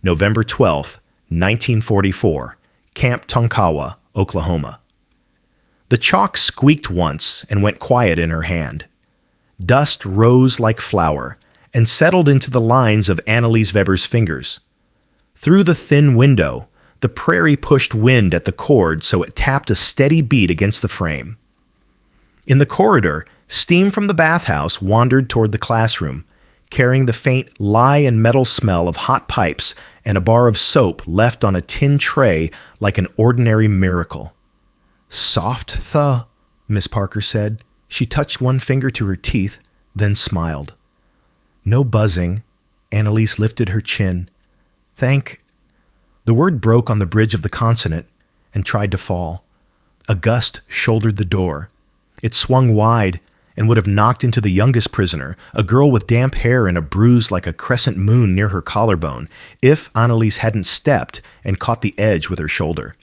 November 12th, 1944, Camp Tonkawa, Oklahoma. The chalk squeaked once and went quiet in her hand. Dust rose like flour and settled into the lines of Anneliese Weber's fingers. Through the thin window, the prairie pushed wind at the cord so it tapped a steady beat against the frame. In the corridor, steam from the bathhouse wandered toward the classroom, carrying the faint lye and metal smell of hot pipes and a bar of soap left on a tin tray like an ordinary miracle. "Soft, Miss Parker said. She touched one finger to her teeth, then smiled. "No buzzing." Anneliese lifted her chin. "Thank—" The word broke on the bridge of the consonant and tried to fall. A gust shouldered the door. It swung wide and would have knocked into the youngest prisoner, a girl with damp hair and a bruise like a crescent moon near her collarbone, if Anneliese hadn't stepped and caught the edge with her shoulder.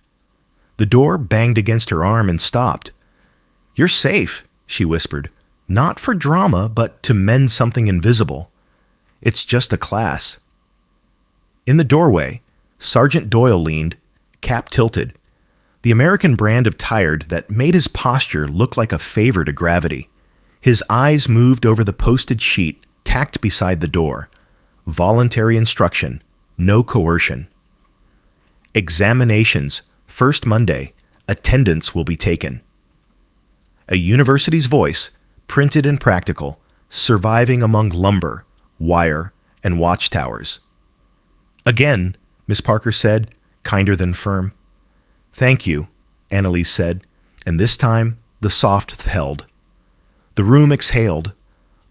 The door banged against her arm and stopped. "You're safe," she whispered. "Not for drama, but to mend something invisible. It's just a class." In the doorway, Sergeant Doyle leaned, cap tilted, the American brand of tired that made his posture look like a favor to gravity. His eyes moved over the posted sheet tacked beside the door. Voluntary instruction, no coercion. "Examinations, first Monday. Attendance will be taken." A university's voice, printed and practical, surviving among lumber, wire, and watchtowers. "Again," Miss Parker said, kinder than firm. "Thank you," Anneliese said, and this time the soft held. The room exhaled.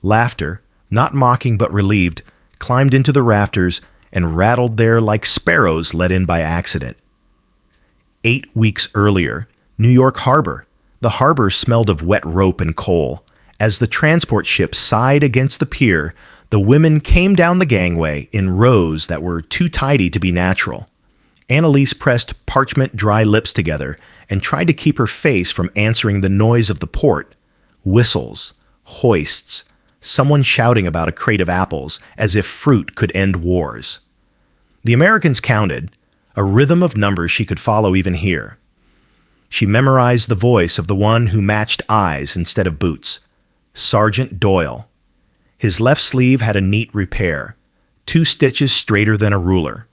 Laughter, not mocking but relieved, climbed into the rafters and rattled there like sparrows let in by accident. 8 weeks earlier, New York Harbor. The harbor smelled of wet rope and coal. As the transport ship sighed against the pier, the women came down the gangway in rows that were too tidy to be natural. Anneliese pressed parchment dry lips together and tried to keep her face from answering the noise of the port. Whistles, hoists, someone shouting about a crate of apples as if fruit could end wars. The Americans counted, a rhythm of numbers she could follow even here. She memorized the voice of the one who matched eyes instead of boots, Sergeant Doyle. His left sleeve had a neat repair, 2 stitches straighter than a ruler.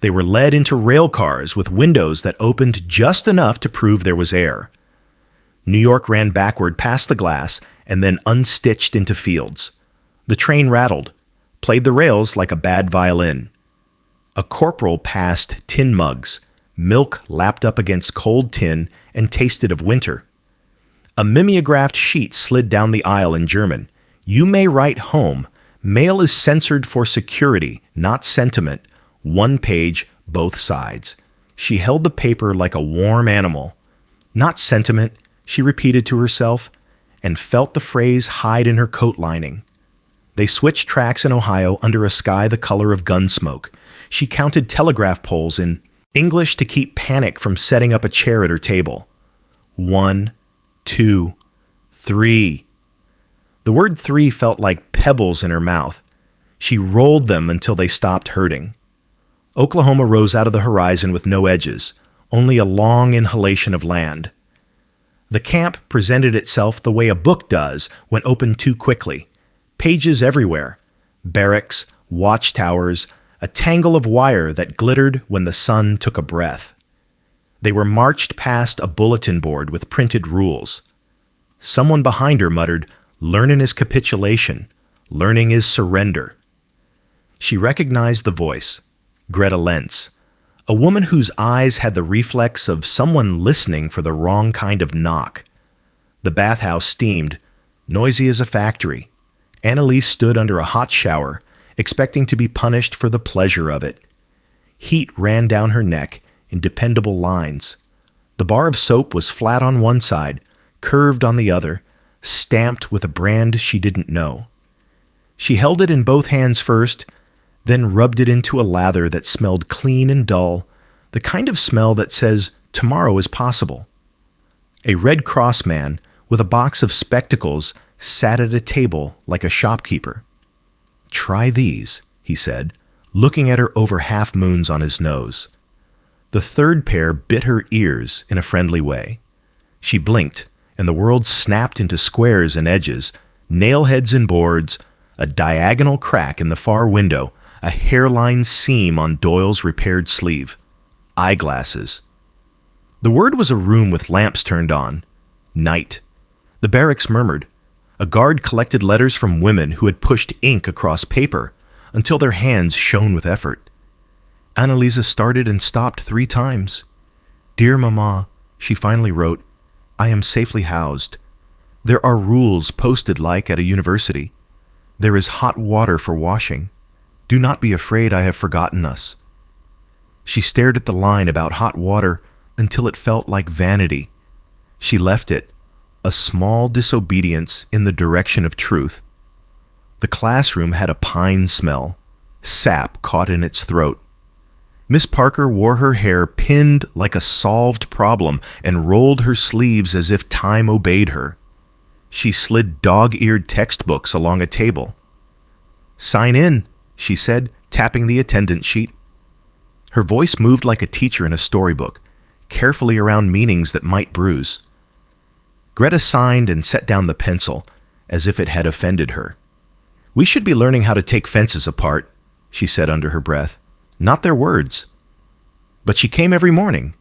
They were led into rail cars with windows that opened just enough to prove there was air. New York ran backward past the glass and then unstitched into fields. The train rattled, played the rails like a bad violin. A corporal passed tin mugs, milk lapped up against cold tin and tasted of winter. A mimeographed sheet slid down the aisle in German. "You may write home. Mail is censored for security, not sentiment. 1 page, both sides." She held the paper like a warm animal. "Not sentiment," she repeated to herself, and felt the phrase hide in her coat lining. They switched tracks in Ohio under a sky the color of gun smoke. She counted telegraph poles in English to keep panic from setting up a chair at her table. 1, 2, 3. The word 3 felt like pebbles in her mouth. She rolled them until they stopped hurting. Oklahoma rose out of the horizon with no edges, only a long inhalation of land. The camp presented itself the way a book does when opened too quickly. Pages everywhere. Barracks, watchtowers, a tangle of wire that glittered when the sun took a breath. They were marched past a bulletin board with printed rules. Someone behind her muttered, "Learning is capitulation. Learning is surrender." She recognized the voice. Greta Lentz, a woman whose eyes had the reflex of someone listening for the wrong kind of knock. The bathhouse steamed, noisy as a factory. Anneliese stood under a hot shower, expecting to be punished for the pleasure of it. Heat ran down her neck in dependable lines. The bar of soap was flat on one side, curved on the other, stamped with a brand she didn't know. She held it in both hands first, then rubbed it into a lather that smelled clean and dull, the kind of smell that says tomorrow is possible. A Red Cross man with a box of spectacles sat at a table like a shopkeeper. "Try these," he said, looking at her over half moons on his nose. The third pair bit her ears in a friendly way. She blinked, and the world snapped into squares and edges, nail heads and boards, a diagonal crack in the far window, a hairline seam on Doyle's repaired sleeve. Eyeglasses. The word was a room with lamps turned on. Night. The barracks murmured. A guard collected letters from women who had pushed ink across paper until their hands shone with effort. Annalisa started and stopped 3 times. "Dear Mama," she finally wrote, "I am safely housed. There are rules posted like at a university. There is hot water for washing. Do not be afraid I have forgotten us." She stared at the line about hot water until it felt like vanity. She left it, a small disobedience in the direction of truth. The classroom had a pine smell, sap caught in its throat. Miss Parker wore her hair pinned like a solved problem and rolled her sleeves as if time obeyed her. She slid dog-eared textbooks along a table. "Sign in," she said, tapping the attendance sheet. Her voice moved like a teacher in a storybook, carefully around meanings that might bruise. Greta signed and set down the pencil, as if it had offended her. "We should be learning how to take fences apart," she said under her breath. "Not their words." But she came every morning.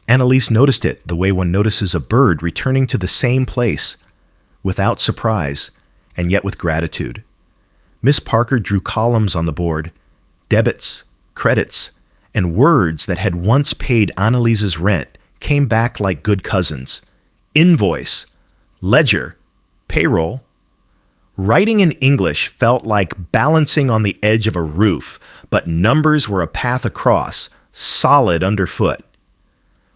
Annalise noticed it the way one notices a bird returning to the same place, without surprise, and yet with gratitude. Miss Parker drew columns on the board, debits, credits, and words that had once paid Annalise's rent came back like good cousins. Invoice, ledger, payroll. Writing in English felt like balancing on the edge of a roof, but numbers were a path across, solid underfoot.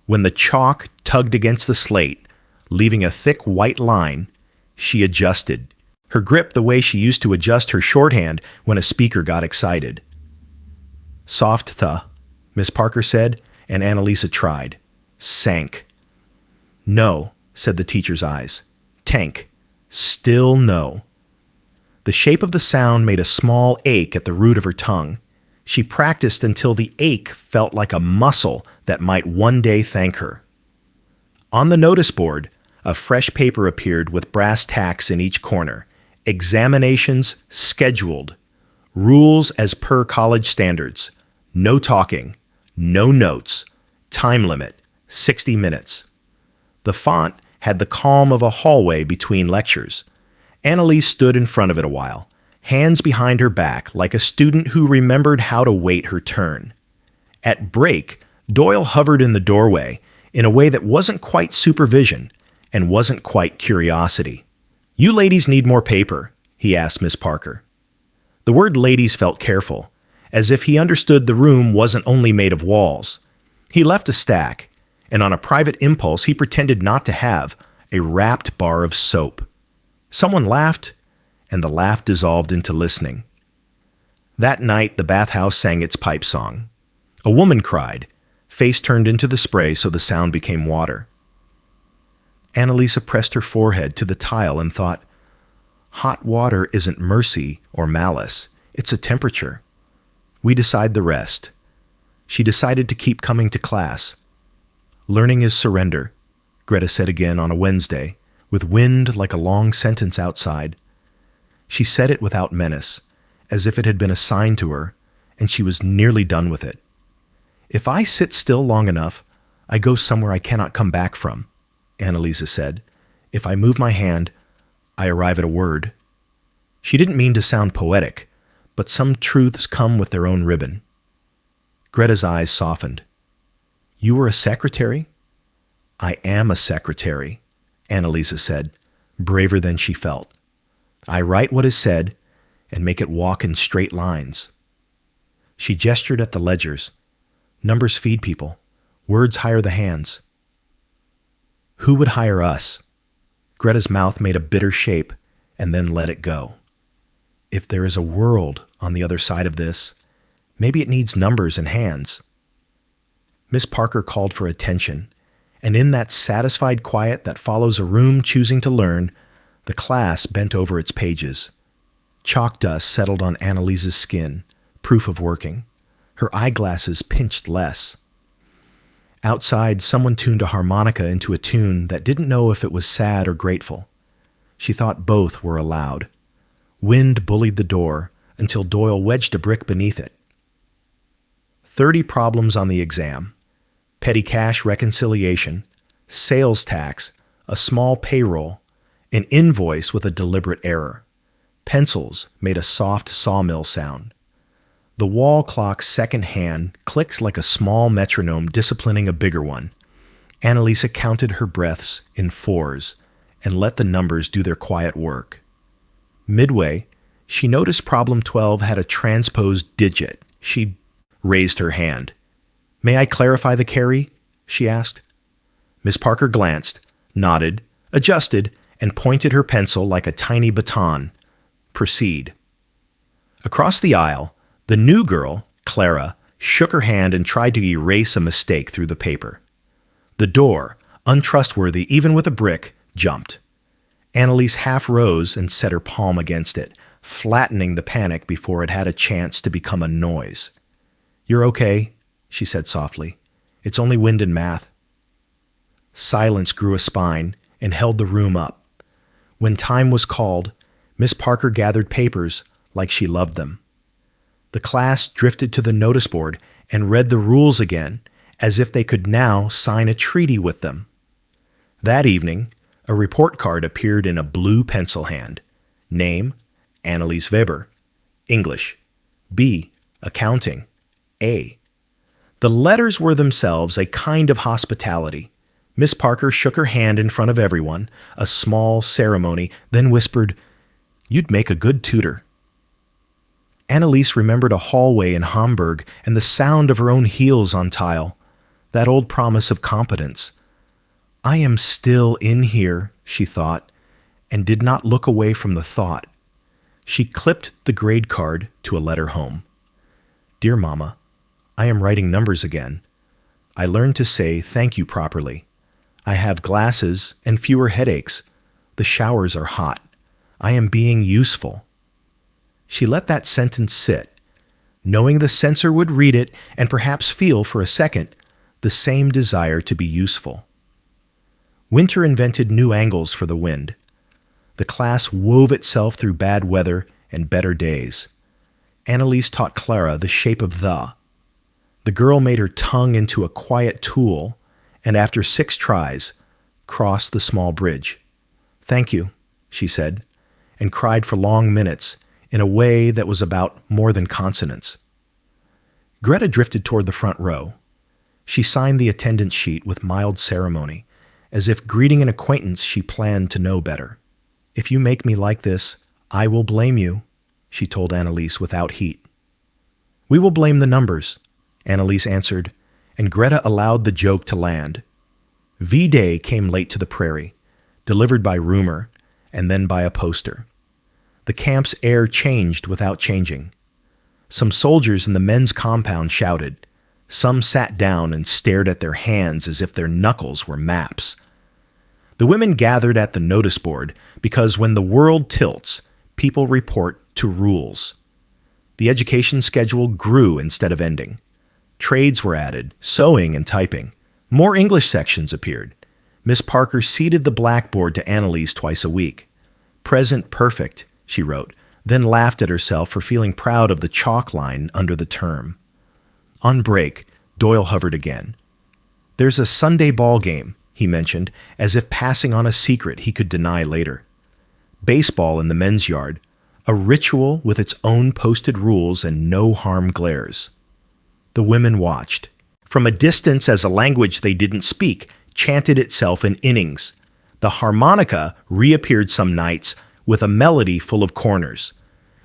When the chalk tugged against the slate, leaving a thick white line, she adjusted, her grip the way she used to adjust her shorthand when a speaker got excited. "Soft th," Miss Parker said, and Annalisa tried. Sank. "No," said the teacher's eyes. "Tank. Still no." The shape of the sound made a small ache at the root of her tongue. She practiced until the ache felt like a muscle that might one day thank her. On the notice board, a fresh paper appeared with brass tacks in each corner. Examinations scheduled. Rules as per college standards. No talking. No notes. Time limit, 60 minutes. The font had the calm of a hallway between lectures. Annalise stood in front of it a while, hands behind her back like a student who remembered how to wait her turn. At break, Doyle hovered in the doorway in a way that wasn't quite supervision and wasn't quite curiosity. "You ladies need more paper," he asked Miss Parker. The word ladies felt careful, as if he understood the room wasn't only made of walls. He left a stack, and on a private impulse he pretended not to have a wrapped bar of soap. Someone laughed, and the laugh dissolved into listening. That night, the bathhouse sang its pipe song. A woman cried, face turned into the spray so the sound became water. Annalisa pressed her forehead to the tile and thought, hot water isn't mercy or malice, it's a temperature. We decide the rest. She decided to keep coming to class. Learning is surrender, Greta said again on a Wednesday, with wind like a long sentence outside. She said it without menace, as if it had been assigned to her, and she was nearly done with it. If I sit still long enough, I go somewhere I cannot come back from, Annalisa said. If I move my hand, I arrive at a word. She didn't mean to sound poetic, but some truths come with their own ribbon. Greta's eyes softened. You were a secretary? I am a secretary, Annalisa said, braver than she felt. I write what is said and make it walk in straight lines. She gestured at the ledgers. Numbers feed people. Words hire the hands. Who would hire us? Greta's mouth made a bitter shape and then let it go. If there is a world on the other side of this, maybe it needs numbers and hands. Miss Parker called for attention, and in that satisfied quiet that follows a room choosing to learn, the class bent over its pages. Chalk dust settled on Annalisa's skin, proof of working. Her eyeglasses pinched less. Outside, someone tuned a harmonica into a tune that didn't know if it was sad or grateful. She thought both were allowed. Wind bullied the door until Doyle wedged a brick beneath it. 30 problems on the exam. Petty cash reconciliation, sales tax, a small payroll, an invoice with a deliberate error. Pencils made a soft sawmill sound. The wall clock's second hand clicked like a small metronome disciplining a bigger one. Annalisa counted her breaths in fours and let the numbers do their quiet work. Midway, she noticed problem 12 had a transposed digit. She raised her hand. "May I clarify the carry?" she asked. Miss Parker glanced, nodded, adjusted, and pointed her pencil like a tiny baton. "Proceed." Across the aisle, the new girl, Clara, shook her hand and tried to erase a mistake through the paper. The door, untrustworthy even with a brick, jumped. Annalise half rose and set her palm against it, flattening the panic before it had a chance to become a noise. "You're okay," she said softly. "It's only wind and math." Silence grew a spine and held the room up. When time was called, Miss Parker gathered papers like she loved them. The class drifted to the notice board and read the rules again, as if they could now sign a treaty with them. That evening, a report card appeared in a blue pencil hand. Name, Annalise Weber. English. B, accounting. A. The letters were themselves a kind of hospitality. Miss Parker shook her hand in front of everyone, a small ceremony, then whispered, "You'd make a good tutor." Annalise remembered a hallway in Hamburg and the sound of her own heels on tile, that old promise of competence. "I am still in here," she thought, and did not look away from the thought. She clipped the grade card to a letter home. "Dear Mama, I am writing numbers again. I learned to say thank you properly. I have glasses and fewer headaches. The showers are hot. I am being useful." She let that sentence sit, knowing the censor would read it and perhaps feel for a second the same desire to be useful. Winter invented new angles for the wind. The class wove itself through bad weather and better days. Annalise taught Clara the shape of the. The girl made her tongue into a quiet tool, and after 6 tries, crossed the small bridge. "Thank you," she said, and cried for long minutes in a way that was about more than consonants. Greta drifted toward the front row. She signed the attendance sheet with mild ceremony, as if greeting an acquaintance she planned to know better. "If you make me like this, I will blame you," she told Annalise without heat. "We will blame the numbers," Annalise answered, and Greta allowed the joke to land. V-Day came late to the prairie, delivered by rumor, and then by a poster. The camp's air changed without changing. Some soldiers in the men's compound shouted. Some sat down and stared at their hands as if their knuckles were maps. The women gathered at the notice board because when the world tilts, people report to rules. The education schedule grew instead of ending. Trades were added, sewing and typing. More English sections appeared. Miss Parker seeded the blackboard to Annalise twice a week. "Present perfect," she wrote, then laughed at herself for feeling proud of the chalk line under the term. On break, Doyle hovered again. "There's a Sunday ball game," he mentioned, as if passing on a secret he could deny later. Baseball in the men's yard, a ritual with its own posted rules and no-harm glares. The women watched. From a distance, as a language they didn't speak, chanted itself in innings. The harmonica reappeared some nights with a melody full of corners.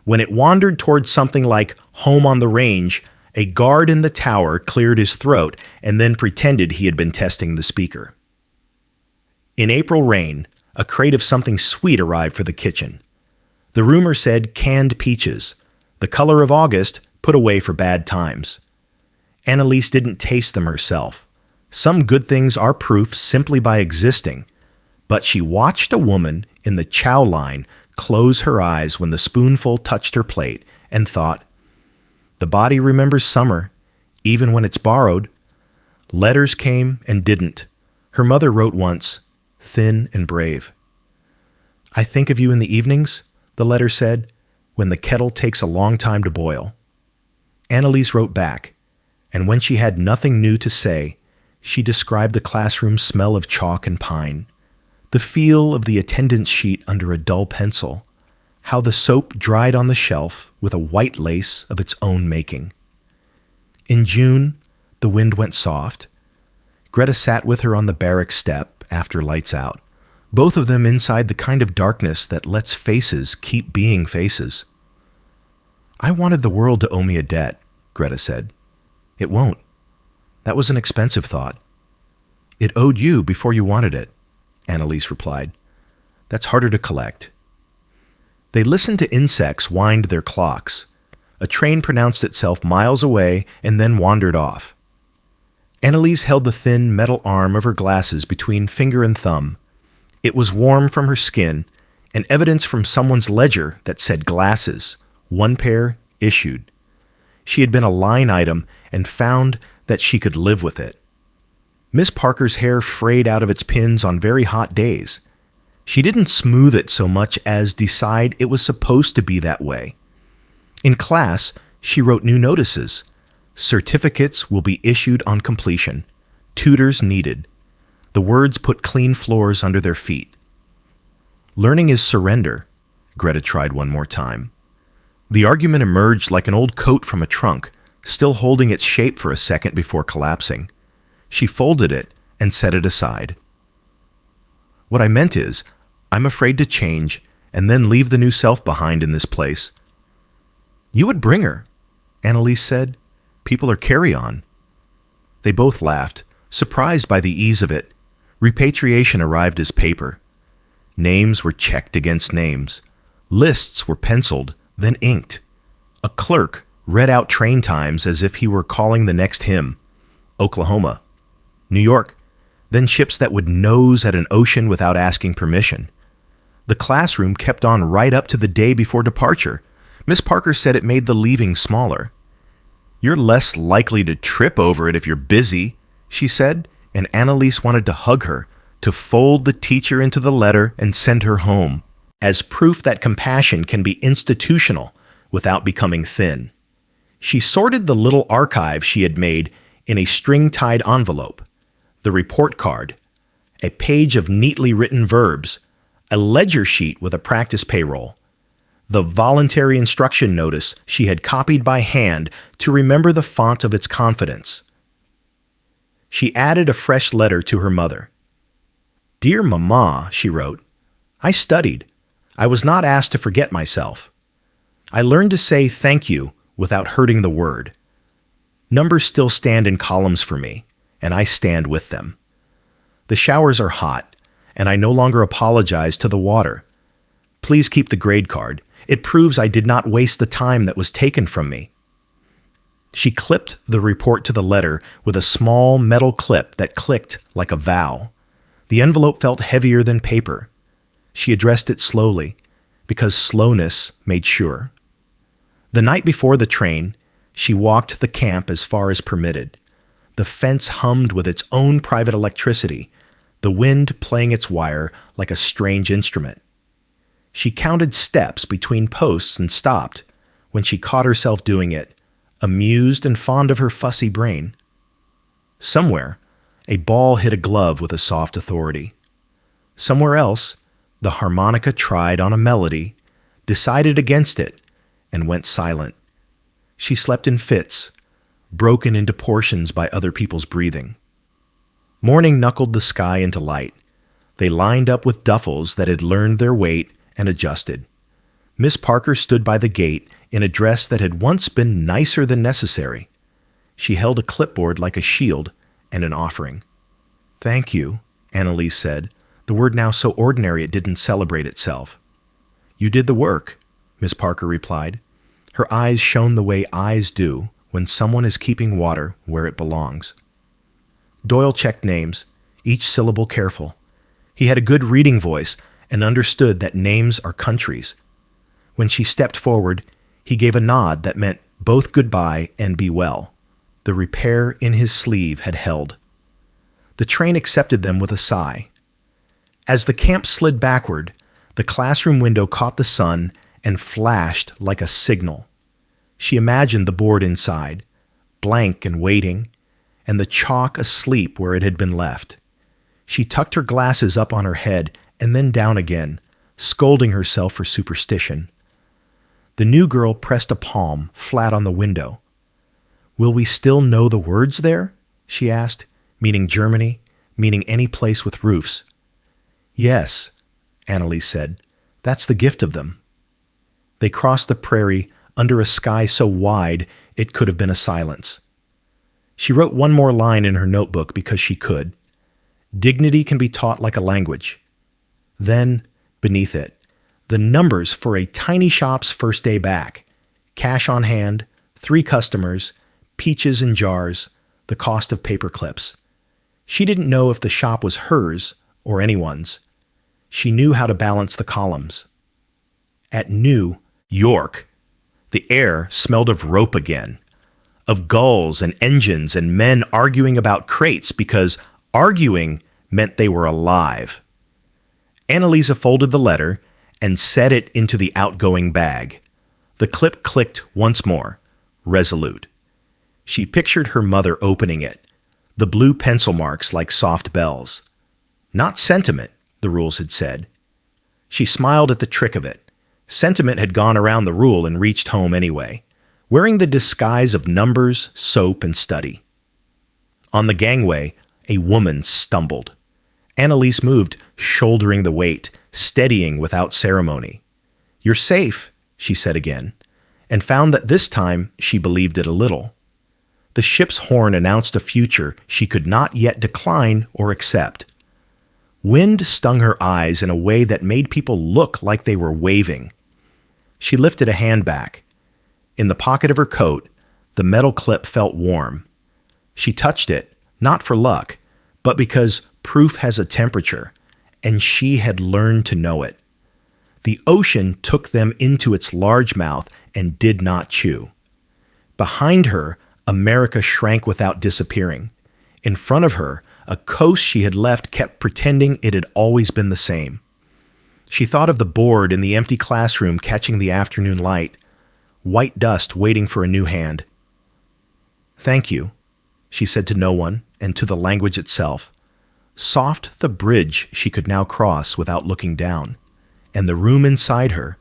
When it wandered towards something like Home on the Range, a guard in the tower cleared his throat and then pretended he had been testing the speaker. In April rain, a crate of something sweet arrived for the kitchen. The rumor said canned peaches, the color of August put away for bad times. Annalise didn't taste them herself. Some good things are proof simply by existing, but she watched a woman in the chow line close her eyes when the spoonful touched her plate and thought, The body remembers summer, even when it's borrowed. Letters came and didn't. Her mother wrote once, thin and brave. I think of you in the evenings, the letter said, when the kettle takes a long time to boil. Annalise wrote back, and when she had nothing new to say, she described the classroom smell of chalk and pine, the feel of the attendance sheet under a dull pencil, how the soap dried on the shelf with a white lace of its own making. In June, the wind went soft. Greta sat with her on the barrack step after lights out, both of them inside the kind of darkness that lets faces keep being faces. I wanted the world to owe me a debt, Greta said. It won't. That was an expensive thought. It owed you before you wanted it, Annalise replied. That's harder to collect. They listened to insects wind their clocks. A train pronounced itself miles away and then wandered off. Annalise held the thin metal arm of her glasses between finger and thumb. It was warm from her skin, and evidence from someone's ledger that said glasses, one pair issued. She had been a line item and found that she could live with it. Miss Parker's hair frayed out of its pins on very hot days. She didn't smooth it so much as decide it was supposed to be that way. In class, she wrote new notices. Certificates will be issued on completion. Tutors needed. The words put clean floors under their feet. Learning is surrender, Greta tried one more time. The argument emerged like an old coat from a trunk, still holding its shape for a second before collapsing. She folded it and set it aside. What I meant is, I'm afraid to change and then leave the new self behind in this place. You would bring her, Annalise said. People are carry-on. They both laughed, surprised by the ease of it. Repatriation arrived as paper. Names were checked against names. Lists were penciled, then inked. A clerk read out train times as if he were calling the next hymn. Oklahoma, New York, then ships that would nose at an ocean without asking permission. The classroom kept on right up to the day before departure. Miss Parker said it made the leaving smaller. You're less likely to trip over it if you're busy, she said, and Annalise wanted to hug her, to fold the teacher into the letter and send her home, as proof that compassion can be institutional without becoming thin. She sorted the little archive she had made in a string-tied envelope, the report card, a page of neatly written verbs, a ledger sheet with a practice payroll, the voluntary instruction notice she had copied by hand to remember the font of its confidence. She added a fresh letter to her mother. Dear Mama, she wrote, I studied. I was not asked to forget myself. I learned to say thank you without hurting the word. Numbers still stand in columns for me, and I stand with them. The showers are hot, and I no longer apologize to the water. Please keep the grade card. It proves I did not waste the time that was taken from me. She clipped the report to the letter with a small metal clip that clicked like a vow. The envelope felt heavier than paper. She addressed it slowly, because slowness made sure. The night before the train, she walked the camp as far as permitted. The fence hummed with its own private electricity, the wind playing its wire like a strange instrument. She counted steps between posts and stopped when she caught herself doing it, amused and fond of her fussy brain. Somewhere, a ball hit a glove with a soft authority. Somewhere else, the harmonica tried on a melody, decided against it, and went silent. She slept in fits, broken into portions by other people's breathing. Morning knuckled the sky into light. They lined up with duffels that had learned their weight and adjusted. Miss Parker stood by the gate in a dress that had once been nicer than necessary. She held a clipboard like a shield and an offering. Thank you, Annalise said, the word now so ordinary it didn't celebrate itself. You did the work, Miss Parker replied. Her eyes shone the way eyes do when someone is keeping water where it belongs. Doyle checked names, each syllable careful. He had a good reading voice and understood that names are countries. When she stepped forward, he gave a nod that meant Both goodbye and be well. The repair in his sleeve had held. The train accepted them with a sigh. As the camp slid backward, the classroom window caught the sun and flashed like a signal. She imagined the board inside, blank and waiting, and the chalk asleep where it had been left. She tucked her glasses up on her head and then down again, scolding herself for superstition. The new girl pressed a palm flat on the window. "Will we still know the words there?" she asked, meaning Germany, meaning any place with roofs. "Yes," Annalise said. "That's the gift of them." They crossed the prairie under a sky so wide it could have been a silence. She wrote one more line in her notebook because she could. Dignity can be taught like a language. Then, beneath it, the numbers for a tiny shop's first day back. Cash on hand, 3 customers, peaches in jars, the cost of paper clips. She didn't know if the shop was hers or anyone's. She knew how to balance the columns. At New York, the air smelled of rope again, of gulls and engines and men arguing about crates because arguing meant they were alive. Annalisa folded the letter and set it into the outgoing bag. The clip clicked once more, resolute. She pictured her mother opening it, the blue pencil marks like soft bells. Not sentiment, the rules had said. She smiled at the trick of it. Sentiment had gone around the rule and reached home anyway, wearing the disguise of numbers, soap, and study. On the gangway, a woman stumbled. Annalise moved, shouldering the weight, steadying without ceremony. "You're safe," she said again, and found that this time she believed it a little. The ship's horn announced a future she could not yet decline or accept. Wind stung her eyes in a way that made people look like they were waving. She lifted a hand back. In the pocket of her coat, the metal clip felt warm. She touched it, not for luck, but because proof has a temperature, and she had learned to know it. The ocean took them into its large mouth and did not chew. Behind her, America shrank without disappearing. In front of her, a coast she had left kept pretending it had always been the same. She thought of the board in the empty classroom catching the afternoon light, white dust waiting for a new hand. "Thank you," she said to no one and to the language itself. Soft the bridge she could now cross without looking down, and the room inside her,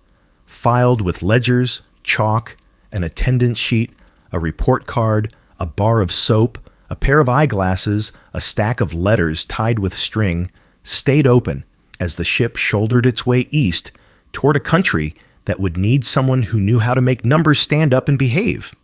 filed with ledgers, chalk, an attendance sheet, a report card, a bar of soap, a pair of eyeglasses, a stack of letters tied with string, stayed open as the ship shouldered its way east toward a country that would need someone who knew how to make numbers stand up and behave.